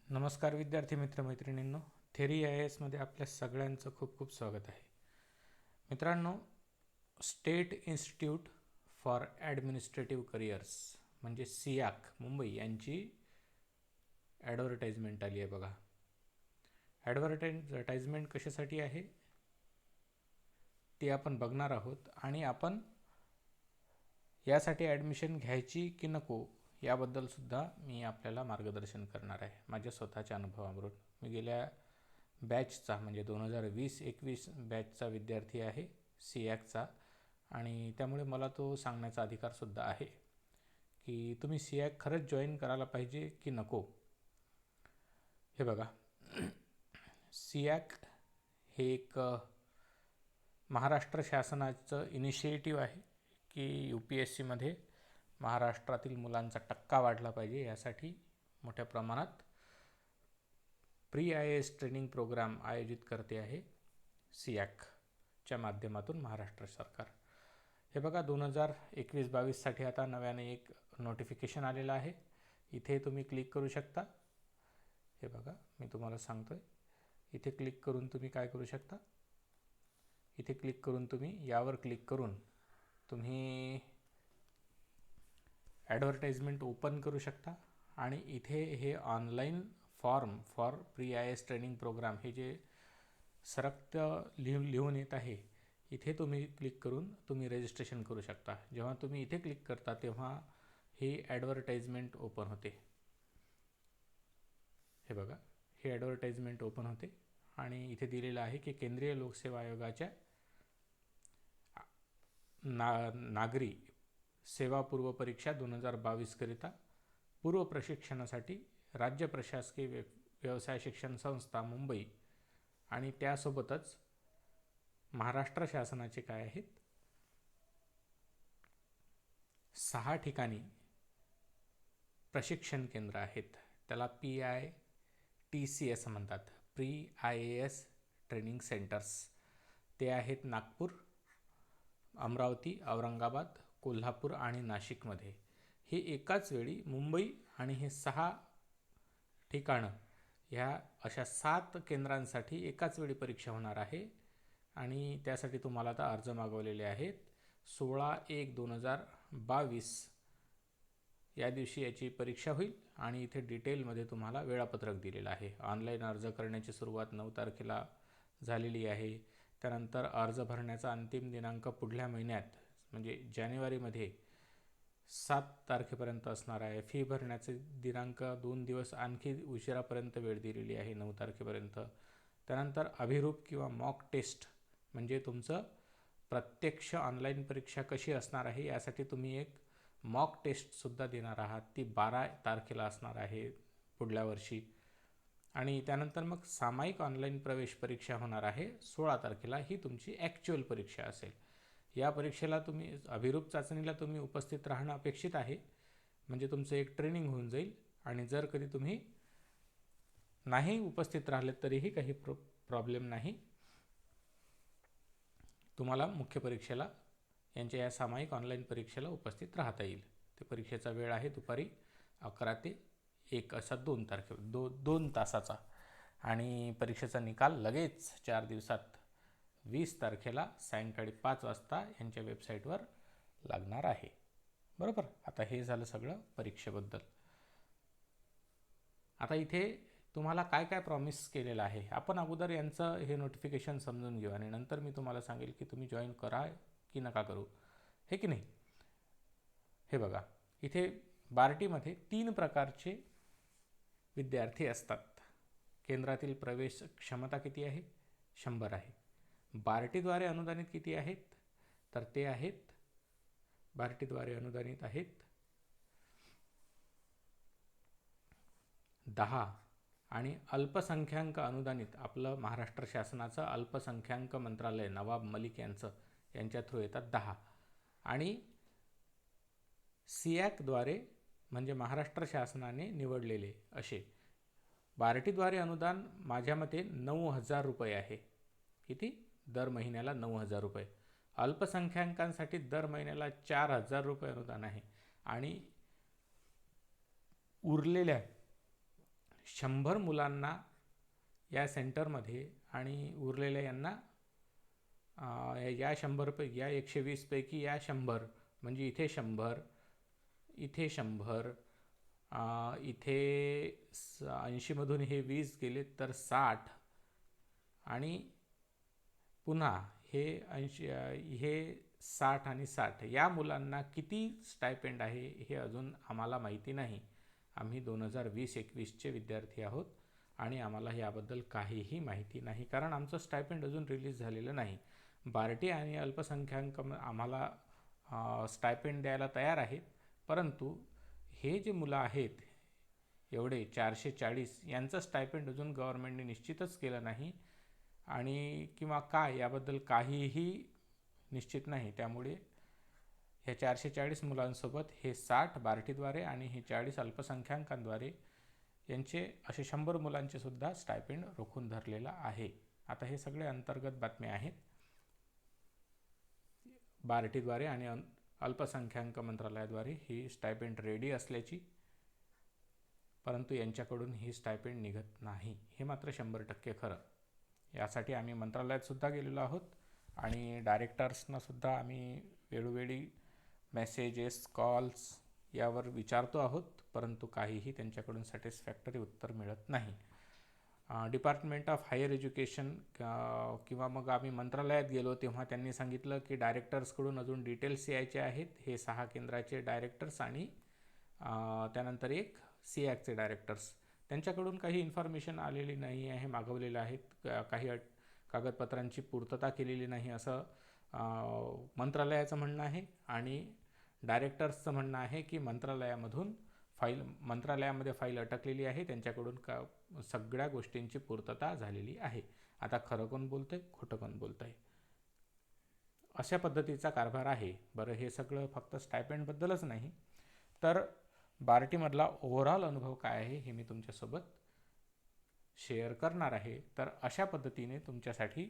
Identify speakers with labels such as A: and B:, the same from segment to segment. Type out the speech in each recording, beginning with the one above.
A: नमस्कार विद्यार्थी मित्रमैत्रिणींनो, theory I एसमध्ये आपल्या सगळ्यांचं खूप खूप स्वागत आहे. मित्रांनो, state institute for administrative careers म्हणजे सियाक मुंबई यांची ॲडव्हर्टाइजमेंट आली आहे बघा. ॲडव्हर्टाइजमेंट कशासाठी आहे ते आपण बघणार आहोत आणि आपण यासाठी ॲडमिशन घ्यायची की नको याबद्दल सुद्धा मी आपल्याला मार्गदर्शन करणार आहे माझ्या स्वतःच्या अनुभवावरून. मी गेल्या बॅचचा म्हणजे 2020-21 बॅचचा विद्यार्थी आहे सियाकचा, आणि त्यामुळे मला तो सांगण्याचा अधिकारसुद्धा आहे की तुम्ही सियाक खरंच जॉईन करायला पाहिजे की नको. हे बघा, सियाक हे एक महाराष्ट्र शासनाचं इनिशिएटिव्ह आहे की UPSCमध्ये महाराष्ट्रातील मुलांचा टक्का वाढला पाहिजे, यासाठी मोठ्या प्रमाणात प्री IAS ट्रेनिंग प्रोग्राम आयोजित करते आहे सियाकच्या माध्यमातून महाराष्ट्र सरकार. हे बघा, 2021-22साठी आता नव्याने एक नोटिफिकेशन आलेलं आहे. इथे तुम्ही क्लिक करू शकता. हे बघा, मी तुम्हाला सांगतोय, इथे क्लिक करून तुम्ही काय करू शकता, इथे क्लिक करून तुम्ही यावर क्लिक करून तुम्ही ॲडव्हर्टाइजमेंट ओपन करू शकता आणि इथे हे online form for pre IAS training program हे जे सरक्त लिहून येत आहे, इथे तुम्ही क्लिक करून तुम्ही रजिस्ट्रेशन करू शकता. जेव्हा तुम्ही इथे क्लिक करता तेव्हा ही ॲडव्हर्टाइजमेंट ओपन होते. हे बघा, हे ॲडव्हर्टाइजमेंट ओपन होते आणि इथे दिलेलं आहे की केंद्रीय लोकसेवा आयोगाच्या नागरी सेवा पूर्व परीक्षा 2022 करिता पूर्व प्रशिक्षणासाठी राज्य प्रशासकीय व्यवसाय शिक्षण संस्था मुंबई आणि त्यासोबतच महाराष्ट्र शासनाचे काय आहेत 6 ठिकाणी प्रशिक्षण केंद्र आहेत. त्याला PITC असं म्हणतात, प्री IAS ट्रेनिंग सेंटर्स. ते आहेत नागपूर, अमरावती, औरंगाबाद, कोल्हापूर आणि नाशिकमध्ये. हे एकाच वेळी मुंबई आणि हे 6 ठिकाणं, ह्या अशा 7 केंद्रांसाठी एकाच वेळी परीक्षा होणार आहे. आणि त्यासाठी तुम्हाला आता अर्ज मागवलेले आहेत. 16/1/2022 या दिवशी याची परीक्षा होईल आणि इथे डिटेलमध्ये तुम्हाला वेळापत्रक दिलेलं आहे. ऑनलाईन अर्ज करण्याची सुरुवात 9 तारखेला झालेली आहे. त्यानंतर अर्ज भरण्याचा अंतिम दिनांक पुढल्या महिन्यात म्हणजे जानेवारीमध्ये 7 तारखेपर्यंत असणार आहे. फी भरण्याचे दिनांक 2 दिवस आणखी उशिरापर्यंत वेळ दिलेली आहे, 9 तारखेपर्यंत. त्यानंतर अभिरूप किंवा मॉक टेस्ट म्हणजे तुमचं प्रत्यक्ष ऑनलाईन परीक्षा कशी असणार आहे यासाठी तुम्ही एक मॉक टेस्टसुद्धा देणार आहात. ती 12 तारखेला असणार आहे पुढल्या वर्षी. आणि त्यानंतर मग सामायिक ऑनलाईन प्रवेश परीक्षा होणार आहे 16 तारखेला. ही तुमची ॲक्च्युअल परीक्षा असेल. या परीक्षेला तुम्ही अभिरूप चाचणीला तुम्ही उपस्थित राहणं अपेक्षित आहे, म्हणजे तुमचं एक ट्रेनिंग होऊन जाईल. आणि जर कधी तुम्ही नाही उपस्थित राहिले तरीही काही प्रॉब्लेम नाही, तुम्हाला मुख्य परीक्षेला यांच्या या सामायिक ऑनलाईन परीक्षेला उपस्थित राहता येईल. ते परीक्षेचा वेळ आहे दुपारी 11 ते 1 असा 2 तासाचा. आणि परीक्षेचा निकाल लगेच 4 दिवसात 20 तारखेला सायंकाळी 5 वाजता यांच्या वेबसाईटवर लागणार आहे. बरोबर. आता हे झालं सगळं परीक्षेबद्दल. आता इथे तुम्हाला काय काय प्रॉमिस केलेलं आहे आपण अगोदर यांचं हे नोटिफिकेशन समजून घेऊ आणि नंतर मी तुम्हाला सांगेल की तुम्ही जॉईन करा की नका करू, हे की नाही. हे बघा, इथे बार्टीमध्ये 3 प्रकारचे विद्यार्थी असतात. केंद्रातील प्रवेश क्षमता किती आहे? 100 आहे. बार्टीद्वारे अनुदानित किती आहेत? तर ते आहेत, बार्टीद्वारे अनुदानित आहेत 10. आणि अल्पसंख्याक अनुदानित आपलं महाराष्ट्र शासनाचं अल्पसंख्याक मंत्रालय नवाब मलिक यांच्या थ्रू येतात 10. आणि सियाकद्वारे म्हणजे महाराष्ट्र शासनाने निवडलेले असे बार्टीद्वारे अनुदान माझ्या मते 9,000 रुपये आहे. किती? दर महिन्याला 9,000 रुपये. अल्पसंख्याकांसाठी दर महिन्याला 4,000 रुपये अनुदान आहे. आणि उरलेल्या 100 मुलांना या सेंटरमध्ये आणि उरलेल्या यांना या 100पैकी, या 120पैकी या 100, म्हणजे इथे 100, इथे 100, इथे 80मधून हे 20 गेले तर 60, आणि पुन्हा हे 80, हे 60 आणि 60 या मुलांना किती स्टायपेंड आहे हे अजून आम्हाला माहिती नाही. आम्ही 2020-21चे विद्यार्थी आहोत आणि आम्हाला याबद्दल काहीही माहिती नाही, कारण आमचं स्टायपेंड अजून रिलीज झालेलं नाही. बार्टी आणि अल्पसंख्याक आम्हाला स्टायपेंड द्यायला तयार आहेत, परंतु हे जे मुलं आहेत एवढे 440 यांचं स्टायपेंड अजून गव्हर्नमेंटने निश्चितच केलं नाही, आणि किंवा काय याबद्दल काहीही निश्चित नाही. त्यामुळे ह्या 440 मुलांसोबत हे 60 बार्टीद्वारे आणि हे 40 अल्पसंख्याकांद्वारे यांचे असे 100 मुलांचे सुद्धा स्टायपेंड रोखून धरलेला आहे. आता हे सगळे अंतर्गत बातम्या आहेत. बार्टीद्वारे आणि अल्पसंख्याक मंत्रालयाद्वारे ही स्टायपेंड रेडी असल्याची, परंतु यांच्याकडून ही स्टायपेंड निघत नाही, हे मात्र 100% खरं. यासाठी आम्ही मंत्रालयात सुद्धा गेलेलो आहोत आणि डायरेक्टर्सना सुद्धा आम्ही वेळोवेळी मेसेजेस, कॉल्स यावर विचारतो आहोत, परंतु काहीही त्यांच्याकडून सॅटिस्फॅक्टरी उत्तर मिळत नाही. डिपार्टमेंट ऑफ हायर एज्युकेशन किंवा मग आम्ही मंत्रालयात गेलो तेव्हा त्यांनी सांगितलं की डायरेक्टर्सकडून अजून डिटेल्स यायचे आहेत. हे 6 केंद्राचे डायरेक्टर्स आणि त्यानंतर एक सिॲकचे डायरेक्टर्स, त्यांच्याकडून काही इन्फॉर्मेशन आलेली नाही आहे, मागवलेलं आहेत, काही कागदपत्रांची पूर्तता केलेली नाही असं मंत्रालयाचं म्हणणं आहे. आणि डायरेक्टर्सचं म्हणणं आहे की मंत्रालयामध्ये फाईल अटकलेली आहे, त्यांच्याकडून सगळ्या गोष्टींची पूर्तता झालेली आहे. आता खरं कोण बोलतंय, खोटं कोण बोलतंय, अशा पद्धतीचा कारभार आहे. बरं, हे सगळं फक्त स्टायपेंडबद्दलच नाही, तर बार्टीमधला ओव्हरऑल अनुभव काय आहे हे मी तुमच्यासोबत शेअर करणार आहे. तर अशा पद्धतीने तुमच्यासाठी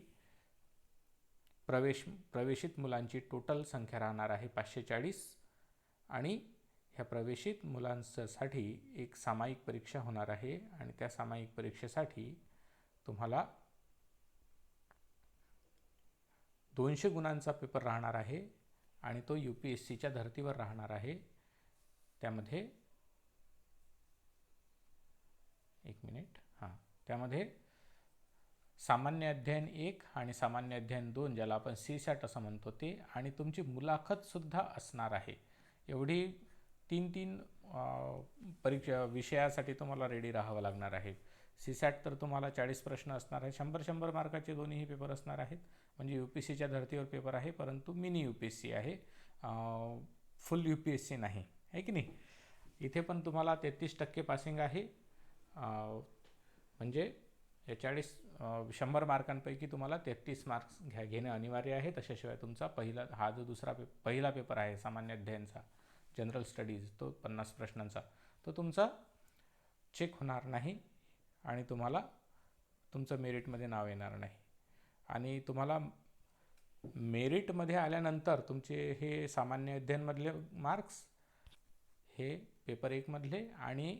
A: प्रवेशित मुलांची टोटल संख्या राहणार आहे 540, आणि ह्या प्रवेशित मुलांसाठी एक सामायिक परीक्षा होणार आहे, आणि त्या सामायिक परीक्षेसाठी तुम्हाला 200 गुणांचा पेपर राहणार आहे, आणि तो UPSCच्या धर्तीवर राहणार आहे. त्यामध्ये त्यामध्ये सामान्य अध्ययन 1 आणि सामान्य अध्ययन 2, ज्याला आपण CSAT असं म्हणतो ते, आणि तुमची मुलाखतसुद्धा असणार आहे. एवढी 3 परीक्षा विषयासाठी तुम्हाला रेडी राहावं लागणार आहे. CSAT तर तुम्हाला 40 प्रश्न असणार आहे, 100 मार्काचे दोन्हीही पेपर असणार आहेत. म्हणजे UPSCच्या धर्तीवर पेपर आहे, परंतु मिनी UPSC आहे, फुल UPSC नाही, आहे की नाही. इथे पण तुम्हाला 33% पासिंग आहे, म्हणजे या 100 मार्कांपैकी तुम्हाला 33 मार्क्स घेणं अनिवार्य आहे. तशाशिवाय तुमचा पहिला पेपर आहे सामान्य अध्ययनचा, जनरल स्टडीज, तो 50 प्रश्नांचा, तो तुमचा चेक होणार नाही आणि तुम्हाला तुमचं मेरिटमध्ये नाव येणार नाही. आणि तुम्हाला मेरिटमध्ये आल्यानंतर तुमचे हे सामान्य अध्ययनमधले मार्क्स, हे पेपर 1 मधले आणि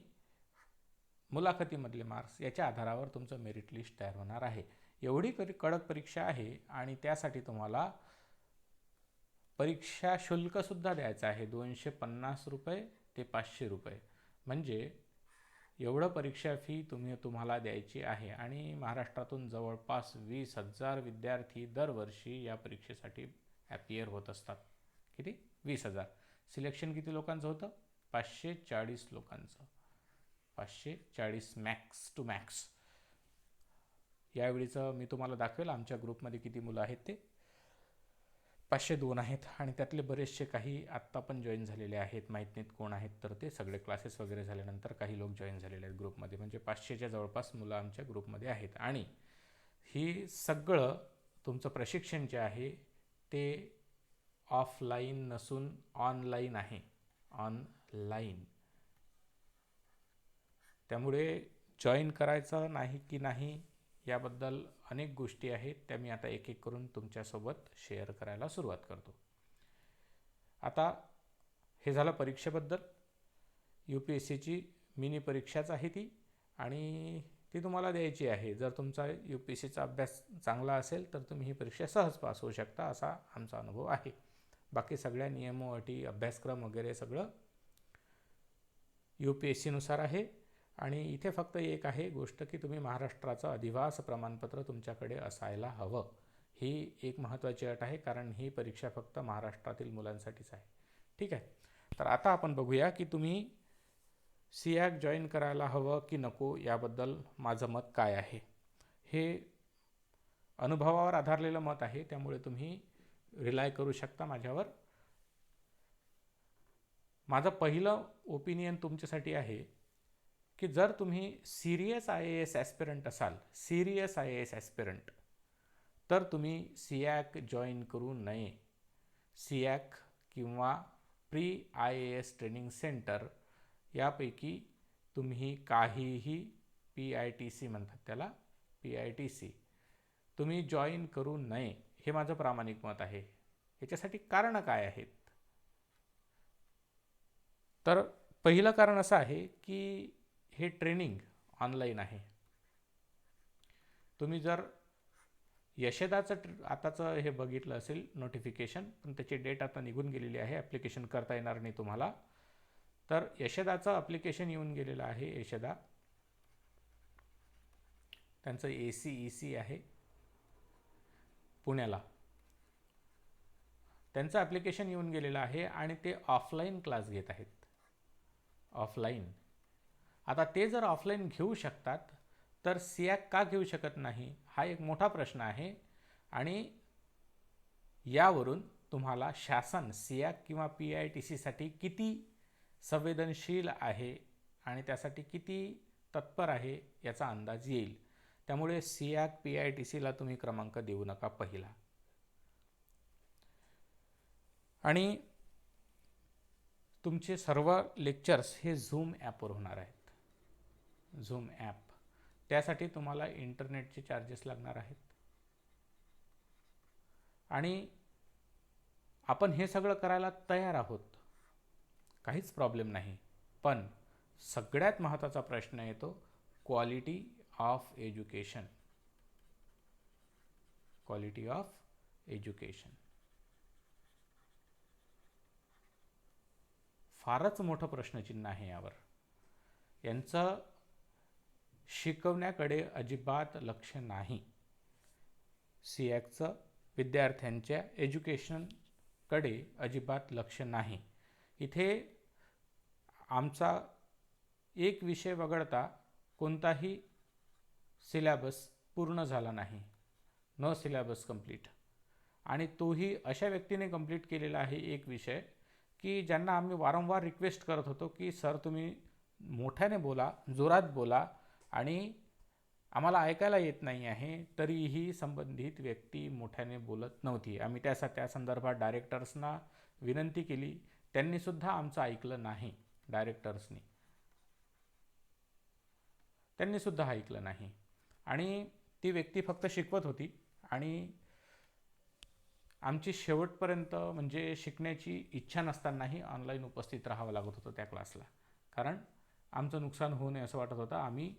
A: मुलाखतीमधले मार्क्स, याच्या आधारावर तुमचं मेरिट लिस्ट तयार होणार आहे. एवढी कडक परीक्षा आहे, आणि त्यासाठी तुम्हाला परीक्षा शुल्कसुद्धा द्यायचं आहे, 250 रुपये ते 500 रुपये, म्हणजे एवढं परीक्षा फी तुम्हाला द्यायची आहे. आणि महाराष्ट्रातून जवळपास 20,000 विद्यार्थी दरवर्षी या परीक्षेसाठी ॲपियर होत असतात. किती? 20,000. सिलेक्शन किती लोकांचं होतं? 540 लोकांचं, 540 मॅक्स टू मॅक्स. यावेळीचं मी तुम्हाला दाखवेल आमच्या ग्रुपमध्ये किती मुलं आहेत ते. 502 आहेत, आणि त्यातले बरेचसे काही आत्ता पण जॉईन झालेले आहेत, माहीत नाहीत कोण आहेत, तर ते सगळे क्लासेस वगैरे झाल्यानंतर काही लोक जॉईन झालेले आहेत ग्रुपमध्ये. म्हणजे 500च्या जवळपास मुलं आमच्या ग्रुपमध्ये आहेत. आणि ही सगळं तुमचं प्रशिक्षण जे आहे ते ऑफलाईन नसून ऑनलाईन आहे, ऑनलाईन. त्यामुळे जॉईन करायचं नाही की नाही याबद्दल अनेक गोष्टी आहेत, त्या मी आता एक एक करून तुमच्यासोबत शेअर करायला सुरुवात करतो. आता हे झालं परीक्षेबद्दल. UPSCची मिनी परीक्षाच आहे ती, आणि ती तुम्हाला द्यायची आहे. जर तुमचा UPSCचा अभ्यास चांगला असेल तर तुम्ही ही परीक्षा सहज पास होऊ शकता, असा आमचा अनुभव आहे. बाकी सगळ्या नियम, अटी, अभ्यासक्रम वगैरे सगळं UPSCनुसार आहे. आणि इथे फक्त एक आहे गोष्ट की तुम्ही महाराष्ट्राचं अधिवास प्रमाणपत्र तुमच्याकडे असायला हवं. ही एक महत्त्वाची अट आहे, कारण ही परीक्षा फक्त महाराष्ट्रातील मुलांसाठीच आहे. ठीक आहे. तर आता आपण बघूया की तुम्ही SEAC जॉईन करायला हवं की नको, याबद्दल माझं मत काय आहे. हे अनुभवावर आधारलेलं मत आहे, त्यामुळे तुम्ही रिलाय करू शकता माझ्यावर. माझं पहिलं ओपिनियन तुमच्यासाठी आहे की जर तुम्ही सिरियस IAS ॲस्पिरंट असाल, सिरियस IAS ॲस्पिरंट, तर तुम्ही SEAC जॉईन करू नये. SEAC किंवा प्री IAS ट्रेनिंग सेंटर यापैकी तुम्ही काहीही PITC म्हणतात त्याला, PITC तुम्ही जॉईन करू नये, हे माझं प्रामाणिक मत आहे. याच्यासाठी कारणं काय आहेत? तर पहिलं कारण असं आहे की हे ट्रेनिंग ऑनलाईन आहे. तुम्ही जर यशदाचं आताचं हे बघितलं असेल नोटिफिकेशन, पण त्याची डेट आता निघून गेलेली आहे, ॲप्लिकेशन करता येणार नाही तुम्हाला. तर यशदाचं ॲप्लिकेशन येऊन गेलेलं आहे. यशदा त्यांचं ACEC आहे पुण्याला, त्यांचं ॲप्लिकेशन येऊन गेलेलं आहे आणि ते ऑफलाईन क्लास घेत आहेत. ऑफलाईन. आता ते जर ऑफलाईन घेऊ शकतात तर SEAC का घेऊ शकत नाही, हा एक मोठा प्रश्न आहे. आणि यावरून तुम्हाला शासन SEAC किंवा PITCसाठी किती संवेदनशील आहे आणि त्यासाठी किती तत्पर आहे याचा अंदाज येईल. त्यामुळे SEAC PITCला तुम्ही क्रमांक देऊ नका पहिला. आणि तुमचे सर्व लेक्चर्स हे झूम ॲपवर होणार आहेत. झूम ॲप, त्यासाठी तुम्हाला इंटरनेटचे चार्जेस लागणार आहेत. आणि आपण हे सगळं करायला तयार आहोत, काहीच प्रॉब्लेम नाही. पण सगळ्यात महत्त्वाचा प्रश्न येतो quality of education. Quality of education फारच मोठं प्रश्नचिन्ह आहे यावर. यांचं शिकवण्याकडे अजिबात लक्ष नाही. SEACचं विद्यार्थ्यांच्या एज्युकेशनकडे अजिबात लक्ष नाही. इथे आमचा एक विषय वगळता कोणताही सिलेबस पूर्ण झाला नाही. No syllabus complete. आणि तोही अशा व्यक्तीने कंप्लीट केलेला आहे एक विषय की ज्यांना आम्ही वारंवार रिक्वेस्ट करत होतो की सर तुम्ही मोठ्याने बोला, जोरात बोला, आणि आम्हाला ऐकायला येत नाही आहे, तरीही संबंधित व्यक्ती मोठ्याने बोलत नव्हती. आम्ही त्या संदर्भात डायरेक्टर्सना विनंती केली, त्यांनीसुद्धा आमचं ऐकलं नाही. त्यांनीसुद्धा ऐकलं नाही. आणि ती व्यक्ती फक्त शिकवत होती आणि आमची शेवटपर्यंत म्हणजे शिकण्याची इच्छा नसतानाही ऑनलाईन उपस्थित राहावं लागत होतं त्या क्लासला, कारण आमचं नुकसान होऊ नये असं वाटत होतं. आम्ही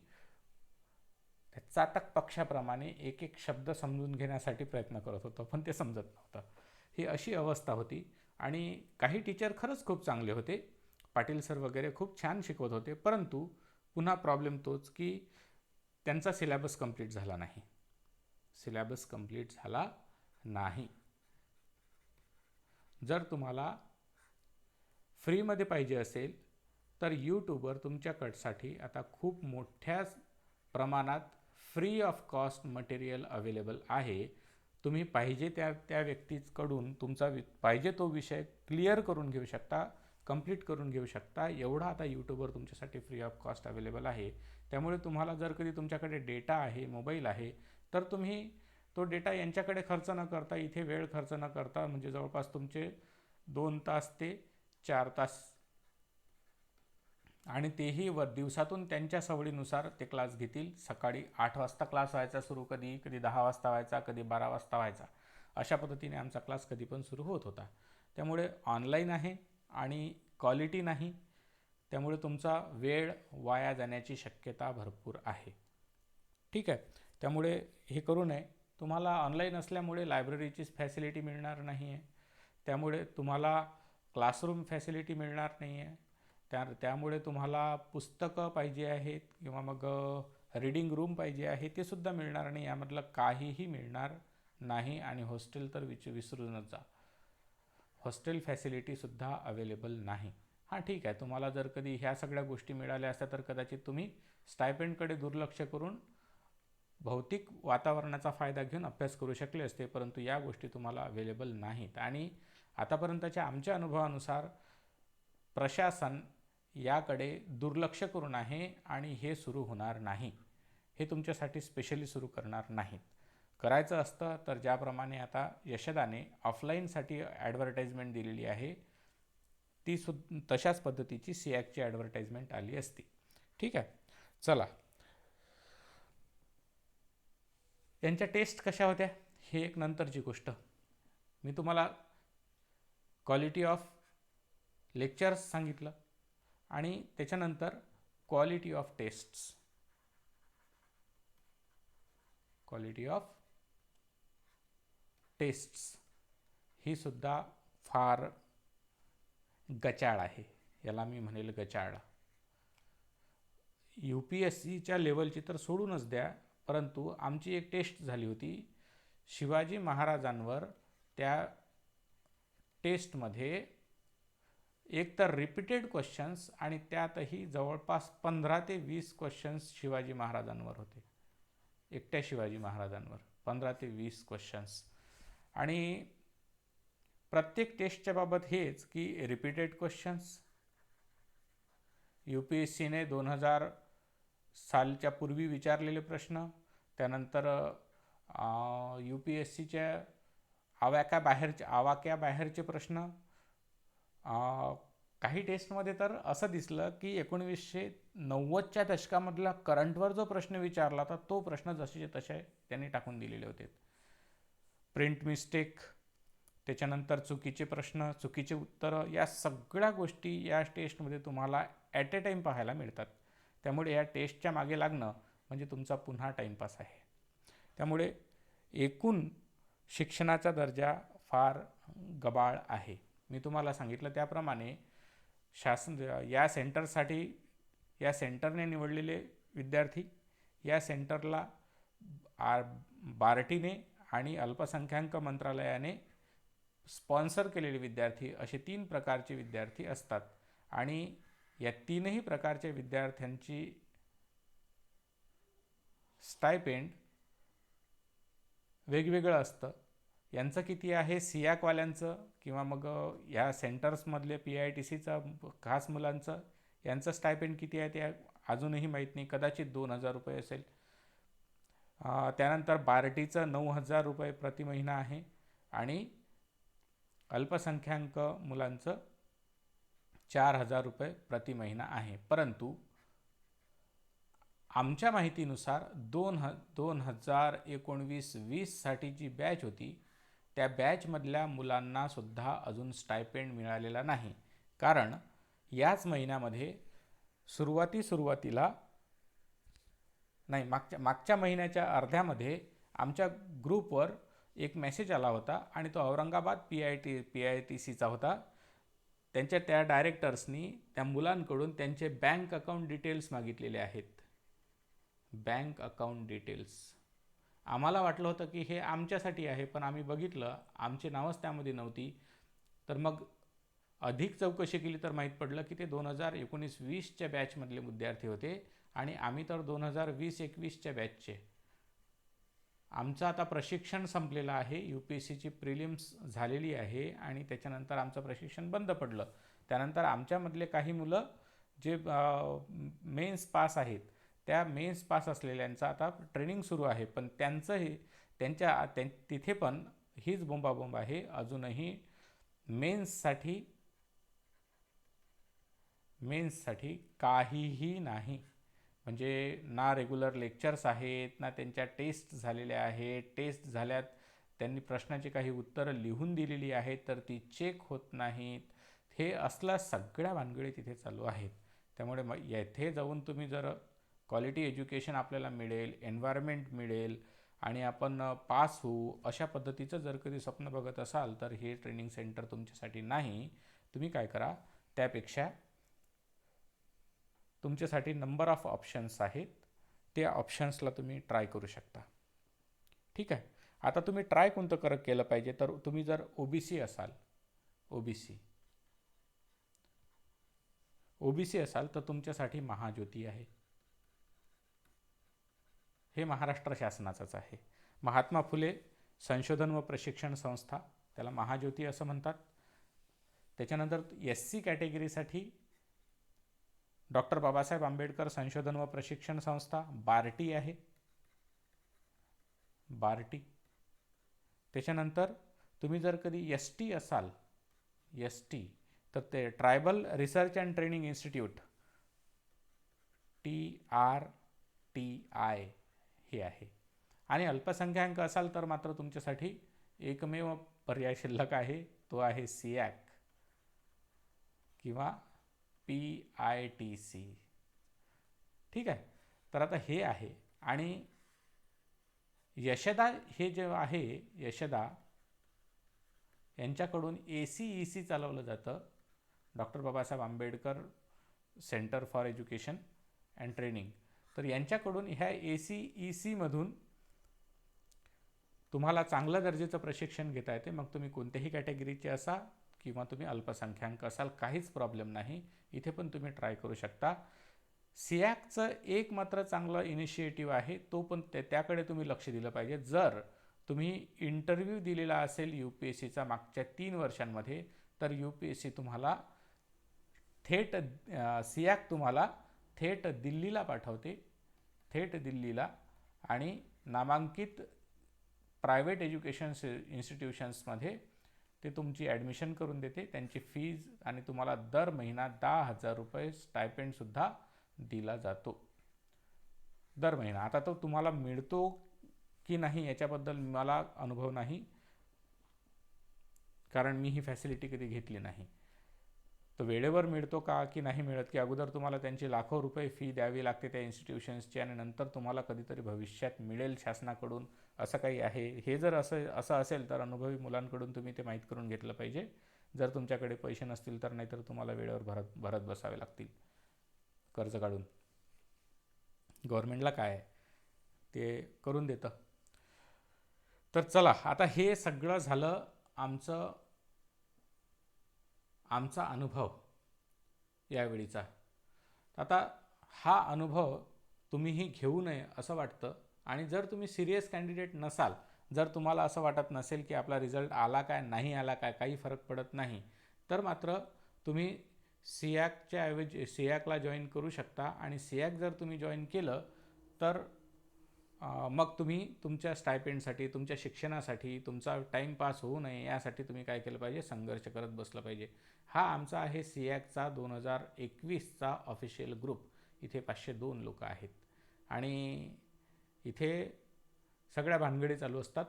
A: चातक पक्षाप्रमाणे एक एक शब्द समजून घेण्यासाठी प्रयत्न करत होतो, पण ते समजत नव्हतं. ही अशी अवस्था होती. आणि काही टीचर खरंच खूप चांगले होते, पाटील सर वगैरे खूप छान शिकवत होते, परंतु पुन्हा प्रॉब्लेम तोच की त्यांचा सिलेबस कंप्लीट झाला नाही. सिलेबस कंप्लीट झाला नाही. जर तुम्हाला फ्रीमध्ये पाहिजे असेल तर यूट्यूबवर तुमच्याकडसाठी आता खूप मोठ्या प्रमाणात free of cost material available आहे. तुम्ही पाहिजे त्या व्यक्तीकडून तुमचा पाहिजे तो विषय क्लिअर करून घेऊ शकता, कंप्लीट करून घेऊ शकता. एवढा आता यूट्यूबवर तुमच्यासाठी फ्री ऑफ कॉस्ट अवेलेबल आहे. त्यामुळे तुम्हाला जर कधी तुमच्याकडे डेटा आहे, मोबाईल आहे, तर तुम्ही तो डेटा यांच्याकडे खर्च न करता, इथे वेळ खर्च न करता, म्हणजे जवळपास तुमचे 2 तास ते 4 तास, आणि तेही दिवसातून त्यांच्या सवडीनुसार ते क्लास घेतील. सकाळी 8 वाजता क्लास व्हायचा सुरू, कधी 10 वाजता व्हायचा, कधी 12 वाजता व्हायचा. अशा पद्धतीने आमचा क्लास कधी पण सुरू होत होता. त्यामुळे ऑनलाईन आहे आणि क्वालिटी नाही, त्यामुळे तुमचा वेळ वाया जाण्याची शक्यता भरपूर आहे. ठीक आहे, त्यामुळे हे करू नये. तुम्हाला ऑनलाईन असल्यामुळे लायब्ररीचीच फॅसिलिटी मिळणार नाही आहे, त्यामुळे तुम्हाला क्लासरूम फॅसिलिटी मिळणार नाही आहे, त्यामुळे तुम्हाला पुस्तकं पाहिजे आहेत किंवा मग रीडिंग रूम पाहिजे आहे ते सुद्धा मिळणार नाही. यामधलं काहीही मिळणार नाही. आणि हॉस्टेल तर विसरूनच जा, हॉस्टेल फॅसिलिटीसुद्धा अवेलेबल नाही. हां ठीक आहे, तुम्हाला जर कधी ह्या सगळ्या गोष्टी मिळाल्या असत्या तर कदाचित तुम्ही स्टायपेंडकडे दुर्लक्ष करून भौतिक वातावरणाचा फायदा घेऊन अभ्यास करू शकले असते, परंतु या गोष्टी तुम्हाला अवेलेबल नाहीत. आणि आतापर्यंतच्या आमच्या अनुभवानुसार प्रशासन याकडे दुर्लक्ष करून आहे आणि हे सुरू होणार नाही. हे तुमच्यासाठी स्पेशली सुरू करणार नाहीत. करायचं असतं तर ज्याप्रमाणे आता यशदाने ऑफलाईनसाठी ॲडव्हर्टाइजमेंट दिलेली आहे ती तशाच पद्धतीची सिॲकची ॲडव्हर्टाइजमेंट आली असती. ठीक आहे, चला. यांच्या टेस्ट कशा होत्या हे एक नंतरची गोष्ट. मी तुम्हाला क्वालिटी ऑफ लेक्चर्स सांगितलं आणि त्याच्यानंतर quality of tests. Quality of tests ही सुद्धा फार गचाळ आहे, याला मी म्हणेल गचाळ. UPSCच्या लेवलची तर सोडूनच द्या, परंतु आमची एक टेस्ट झाली होती शिवाजी महाराजांवर. त्या टेस्टमध्ये एक तर रिपीटेड क्वेश्चन्स आणि त्यातही जवळपास 15 ते 20 क्वेश्चन्स शिवाजी महाराजांवर होते. एकट्या शिवाजी महाराजांवर 15 ते 20 क्वेश्चन्स. आणि प्रत्येक टेस्टच्या बाबत हेच की रिपीटेड क्वेश्चन्स. UPSCने 2000 सालच्या पूर्वी विचारलेले प्रश्न, त्यानंतर UPSCच्या आवाक्याबाहेरचे प्रश्न. काही टेस्टमध्ये तर असं दिसलं की 1990च्या दशकामधला करंटवर जो प्रश्न विचारला होता तो प्रश्न जसेचे तसे त्यांनी टाकून दिलेले होते. प्रिंट मिस्टेक, त्याच्यानंतर चुकीचे प्रश्न, चुकीचे उत्तरं, या सगळ्या गोष्टी या टेस्टमध्ये तुम्हाला ॲट ए टाईम पाहायला मिळतात. त्यामुळे या टेस्टच्या मागे लागणं म्हणजे तुमचा पुन्हा टाईमपास आहे. त्यामुळे एकूण शिक्षणाचा दर्जा फार गबाळ आहे. मी तुम्हाला सांगितलं त्याप्रमाणे या सेंटरने निवडलेले विद्यार्थी, या सेंटरला बार्टीने आणि अल्पसंख्याक मंत्रालयाने स्पॉन्सर केलेले विद्यार्थी असे 3 प्रकारचे विद्यार्थी असतात. आणि या 3ही प्रकारच्या विद्यार्थ्यांची स्टायपेंड वेगवेगळं असतं. यांचं किती आहे सिॲकवाल्यांचं किंवा मग ह्या सेंटर्समधले PITCचा खास मुलांचं, यांचं स्टायपेंड किती आहे ते अजूनही माहीत नाही. कदाचित 2000 रुपये असेल. त्यानंतर बार्टीचं 9000 रुपये प्रति महिना आहे आणि अल्पसंख्याक मुलांचं 4000 रुपये प्रति महिना आहे. परंतु आमच्या माहितीनुसार 2019-20 साठी जी बॅच होती त्या बॅचमधल्या मुलांना सुद्धा अजून स्टायपेंड मिळालेला नाही. कारण याच महिन्यामध्ये सुरुवातीला नाही, मागच्या महिन्याच्या अर्ध्यामध्ये आमच्या ग्रुपवर एक मेसेज आला होता आणि तो औरंगाबाद PITCचा होता. त्या डायरेक्टर्सनी त्या मुलांकडून त्यांचे बँक अकाउंट डिटेल्स मागितलेले आहेत. Bank account details. आम्हाला वाटलं होतं की हे आमच्यासाठी आहे, पण आम्ही बघितलं आमची नावच त्यामध्ये नव्हती. तर मग अधिक चौकशी केली तर माहीत पडलं की ते 2019-20च्या बॅचमधले विद्यार्थी होते आणि आम्ही तर 2020-21च्या बॅचचे. आमचं आता प्रशिक्षण संपलेलं आहे. UPSCची प्रिलिम्स झालेली आहे आणि त्याच्यानंतर आमचं प्रशिक्षण बंद पडलं. त्यानंतर आमच्यामधले काही मुलं जे मेन्स पास आहेत, त्या मेन्स पास असलेल्यांचं आता ट्रेनिंग सुरू आहे. पण तिथे पण हीच बोंबाबोंब आहे. अजूनही मेन्ससाठी काहीही नाही. म्हणजे ना रेग्युलर लेक्चर्स आहेत, ना त्यांच्या टेस्ट झालेल्या आहेत. टेस्ट झाल्यात, त्यांनी प्रश्नाची काही उत्तरं लिहून दिलेली आहेत तर ती चेक होत नाहीत. हे असल्या सगळ्या भानगडी तिथे चालू आहेत. त्यामुळे येथे जाऊन तुम्ही जर क्वालिटी एज्युकेशन आपल्याला मिळेल, एन्व्हायरमेंट मिळेल आणि आपण पास होऊ अशा पद्धतीचं जर कधी स्वप्न बघत असाल तर हे ट्रेनिंग सेंटर तुमच्यासाठी नाही. तुम्ही काय करा, त्यापेक्षा तुमच्यासाठी नंबर ऑफ ऑप्शन्स आहेत, त्या ऑप्शन्सला तुम्ही ट्राय करू शकता. ठीक आहे. आता तुम्ही ट्राय कोणतं केलं पाहिजे, तर तुम्ही जर ओबीसी असाल, ओबीसी असाल तर तुमच्यासाठी महाज्योती आहे. हे महाराष्ट्र शासनाचंच आहे. महात्मा फुले संशोधन व प्रशिक्षण संस्था, त्याला महाज्योती असं म्हणतात. त्याच्यानंतर SC कॅटेगरीसाठी डॉक्टर बाबासाहेब आंबेडकर संशोधन व प्रशिक्षण संस्था, बार्टी आहे, बार्टी. त्याच्यानंतर तुम्ही जर कधी ST असाल, ST, तर ते tribal research and training institute, TRTI हे आहे. आणि अल्पसंख्याक असाल तर मात्र तुमच्यासाठी एकमेव पर्याय शिल्लक आहे, तो आहे SEAC किंवा PITC. ठीक आहे. तर आता हे आहे. आणि यशदा हे जे आहे, यशदा यांच्याकडून ACEC चालवलं जातं, doctor Babasaheb Ambedkar centre for education and training. तर यांच्याकडून ह्या ACEC मधून तुम्हाला चांगलं दर्जाचं प्रशिक्षण घेता येते. मग तुम्ही कोणत्याही कॅटेगरीचे असा किंवा तुम्ही अल्पसंख्याक असाल, काहीच प्रॉब्लेम नाही, इथे पण तुम्ही ट्राय करू शकता. SEACचं एक मात्र चांगलं इनिशिएटिव्ह आहे, तो पण त्याकडे तुम्ही लक्ष दिलं पाहिजे. जर तुम्ही इंटरव्ह्यू दिलेला असेल UPSCचा मागच्या 3 वर्षांमध्ये, तर UPSC तुम्हाला थेट SEAC तुम्हाला थेट दिल्लीला पाठवते, थेट दिल्लीला, आणि नामांकित प्रायव्हेट एज्युकेशन इन्स्टिट्यूशन्समध्ये ते तुमची ॲडमिशन करून देते, त्यांची फीज, आणि तुम्हाला दर महिना 10,000 रुपये स्टायपेंडसुद्धा दिला जातो, दर महिना. आता तो तुम्हाला मिळतो की नाही याच्याबद्दल मला अनुभव नाही, कारण मी ही फॅसिलिटी कधी घेतली नाही. तो वेळेवर मिळतो का की नाही मिळत, की अगोदर तुम्हाला त्यांची लाखो रुपये फी द्यावी लागते त्या इन्स्टिट्यूशन्सची, आणि नंतर तुम्हाला कधीतरी भविष्यात मिळेल शासनाकडून, असं काही आहे. हे जर असं असेल तर अनुभवी मुलांकडून तुम्ही ते माहीत करून घेतलं पाहिजे. जर तुमच्याकडे पैसे नसतील तर, नाहीतर तुम्हाला वेळेवर भरत बसावे लागतील कर्ज काढून. गव्हर्नमेंटला काय आहे, ते करून देतं. तर चला, आता हे सगळं झालं आमचा अनुभव यावेळीचा. आता हा अनुभव तुम्हीही घेऊ नये असं वाटतं. आणि जर तुम्ही सिरियस कॅन्डिडेट नसाल, जर तुम्हाला असं वाटत नसेल की आपला रिझल्ट आला काय नाही आला काय काही फरक पडत नाही, तर मात्र तुम्ही SEACच्या ऐवजी SEACला जॉईन करू शकता. आणि SEAC जर तुम्ही जॉईन केलं तर मग तुम्ही तुमच्या स्टायपेंडसाठी, तुमच्या शिक्षणासाठी, तुमचा टाईमपास होऊ नये यासाठी तुम्ही काय केलं पाहिजे, संघर्ष करत बसलं पाहिजे. हा आमचा आहे SEACचा 2021चा ऑफिशियल ग्रुप. इथे 502 लोक आहेत आणि इथे सगळ्या भानगडी चालू असतात.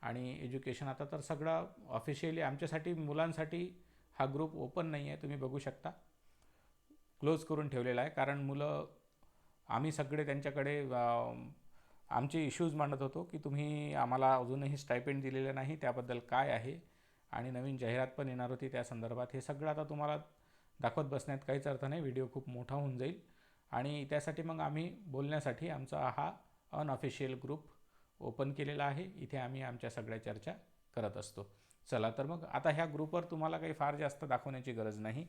A: आणि एज्युकेशन आता तर सगळं ऑफिशियली आमच्यासाठी, मुलांसाठी हा ग्रुप ओपन नाही आहे, तुम्ही बघू शकता, क्लोज करून ठेवलेला आहे. कारण मुलं, आम्ही सगळे त्यांच्याकडे आमचे इश्यूज मांडत होतो की तुम्ही आम्हाला अजूनही स्टायपेंड दिलेलं नाही, त्याबद्दल काय आहे, आणि नवीन जाहिरात पण येणार होती त्या संदर्भात. हे सगळं आता तुम्हाला दाखवत बसण्यात काहीच अर्थ नाही, व्हिडिओ खूप मोठा होऊन जाईल. आणि त्यासाठी मग आम्ही बोलण्यासाठी आमचा हा अनऑफिशियल ग्रुप ओपन केलेला आहे. इथे आम्ही आमच्या सगळ्या चर्चा करत असतो. चला, तर मग आता ह्या ग्रुपवर तुम्हाला काही फार जास्त दाखवण्याची गरज नाही.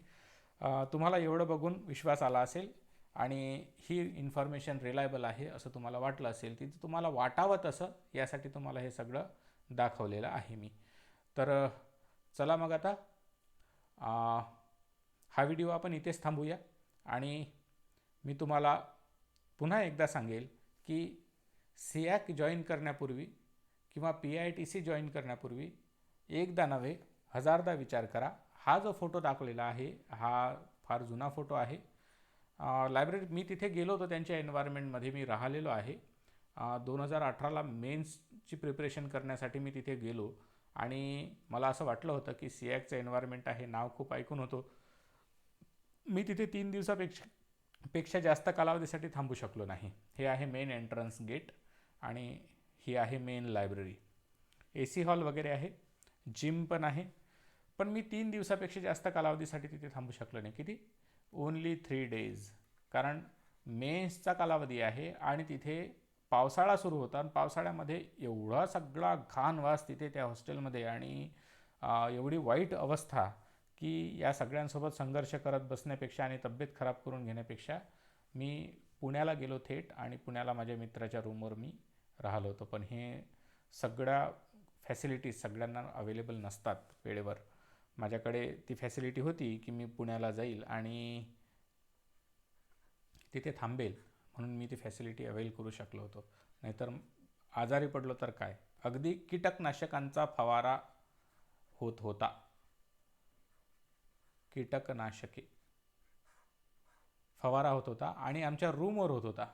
A: तुम्हाला एवढं बघून विश्वास आला असेल आणि ही इन्फॉर्मेशन रिलायबल आहे असं तुम्हाला वाटलं असेल, तिथे तुम्हाला वाटावं तसं, यासाठी तुम्हाला हे सगळं दाखवलेलं आहे मी. तर चला मग आता हा व्हिडिओ आपण इथेच थांबूया. आणि मी तुम्हाला पुन्हा एकदा सांगेल की SEAC जॉईन करण्यापूर्वी किंवा PITC जॉईन करण्यापूर्वी एकदा नव्हे 1000दा विचार करा. हा जो फोटो दाखवलेला आहे हा फार जुना फोटो आहे. लायब्ररीत मी तिथे गेलो होतो, त्यांच्या एन्व्हायरमेंटमध्ये मी राहिलेलो आहे. 2018ला मेन्सची प्रिपरेशन करण्यासाठी मी तिथे गेलो आणि मला असं वाटलं होतं की SEACचं एन्व्हायरमेंट आहे, नाव खूप ऐकून होतो, मी तिथे 3 दिवसापेक्षा जास्त कालावधीसाठी थांबू शकलो नाही. हे आहे मेन एंट्रन्स गेट आणि ही आहे मेन लायब्ररी. AC हॉल वगैरे आहे, जिम पण आहे. पण मी 3 दिवसापेक्षा जास्त कालावधीसाठी तिथे थांबू शकलो नाही. किती? Only 3 days. कारण मेचा कालावधी आहे आणि तिथे पावसाळा सुरू होता आणि पावसाळ्यामध्ये एवढा सगळा घाण वास तिथे त्या हॉस्टेलमध्ये आणि एवढी वाईट अवस्था की या सगळ्यांसोबत संघर्ष करत बसण्यापेक्षा आणि तब्येत खराब करून घेण्यापेक्षा मी पुण्याला गेलो थेट आणि पुण्याला माझ्या मित्राच्या रूमवर मी राहिलो होतो. पण हे सगळ्या फॅसिलिटीज सगळ्यांना अवेलेबल नसतात वेळेवर. माझ्याकडे ती फॅसिलिटी होती की मी पुण्याला जाईल आणि तिथे थांबेल म्हणून मी ती फॅसिलिटी अवेल करू शकलो होतो. नाहीतर आजारी पडलो तर काय. अगदी कीटकनाशकांचा फवारा होत होता. कीटकनाशके फवारा होत होता आणि आमच्या रूमवर होत होता.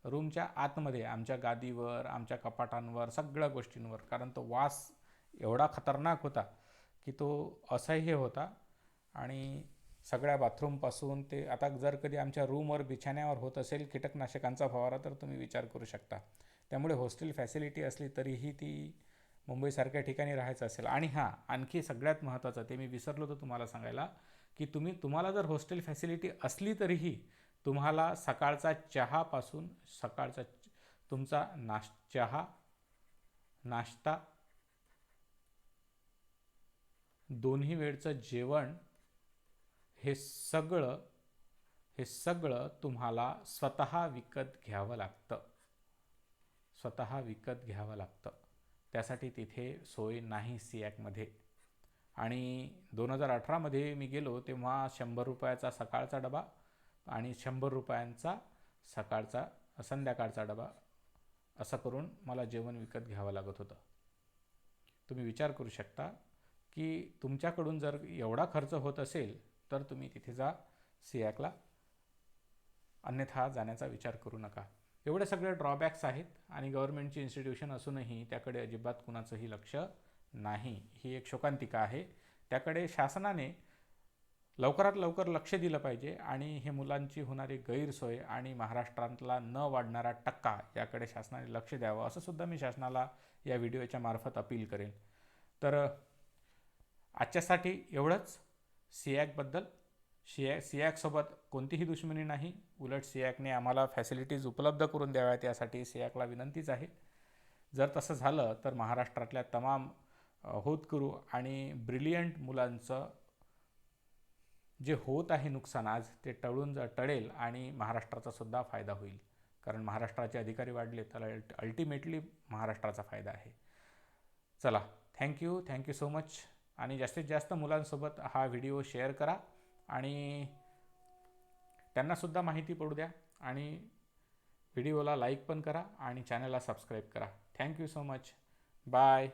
A: रूमच्या आतमध्ये आमच्या गादीवर, आमच्या कपाटांवर, सगळ्या गोष्टींवर. कारण तो वास एवढा खतरनाक होता की तो असह्य होता. आणि सगळ्या बाथरूमपासून ते आता जर कधी आमच्या रूमवर बिछाण्यावर होत असेल कीटकनाशकांचा फवारा तर तुम्ही विचार करू शकता. त्यामुळे हॉस्टेल फॅसिलिटी असली तरीही ती मुंबईसारख्या ठिकाणी राहायचं असेल. आणि हां, आणखी सगळ्यात महत्त्वाचं ते मी विसरलो होतो तुम्हाला सांगायला की तुम्हाला जर हॉस्टेल फॅसिलिटी असली तरीही तुम्हाला सकाळचा चहापासून सकाळचा तुमचा चहा, नाश्ता, दोन्ही वेळचं जेवण हे सगळं तुम्हाला स्वतः विकत घ्यावं लागतं. त्यासाठी तिथे सोय नाही सियाकमध्ये. आणि 2018मध्ये मी गेलो तेव्हा 100 रुपयाचा सकाळचा डबा आणि 100 रुपयांचा संध्याकाळचा डबा असं करून मला जेवण विकत घ्यावं लागत होतं. तुम्ही विचार करू शकता की तुमच्याकडून जर एवढा खर्च होत असेल तर तुम्ही तिथे जा सियाकला, अन्यथा जाण्याचा विचार करू नका. एवढे सगळे ड्रॉबॅक्स आहेत आणि गव्हर्नमेंटची इन्स्टिट्यूशन असूनही त्याकडे अजिबात कुणाचंही लक्ष नाही. ही एक शोकांतिका आहे. त्याकडे शासनाने लवकरात लवकर लक्ष दिलं पाहिजे आणि हे मुलांची होणारी गैरसोय आणि महाराष्ट्रातला न वाढणारा टक्का याकडे शासनाने लक्ष द्यावं असं सुद्धा मी शासनाला या व्हिडिओच्या मार्फत अपील करेन. तर आजच्यासाठी एवढंच. सियाकबद्दल. सियाकसोबत कोणतीही दुश्मनी नाही, उलट सियाकने आम्हाला फॅसिलिटीज उपलब्ध करून द्याव्यात यासाठी सियाकला विनंतीच आहे. जर तसं झालं तर महाराष्ट्रातल्या तमाम होतकरू आणि ब्रिलियंट मुलांचं जे होत आहे नुकसान आज ते टळेल आणि महाराष्ट्राचा सुद्धा फायदा होईल. कारण महाराष्ट्राचे अधिकारी वाढले तर अल्टिमेटली महाराष्ट्राचा फायदा आहे. चला, थँक्यू सो मच. आणि जास्तीत जास्त मुलांसोबत हा व्हिडिओ शेअर करा आणि त्यांनासुद्धा माहिती पडू द्या. आणि व्हिडिओला लाईक पण करा आणि चॅनलला सबस्क्राईब करा. Thank you so much. बाय.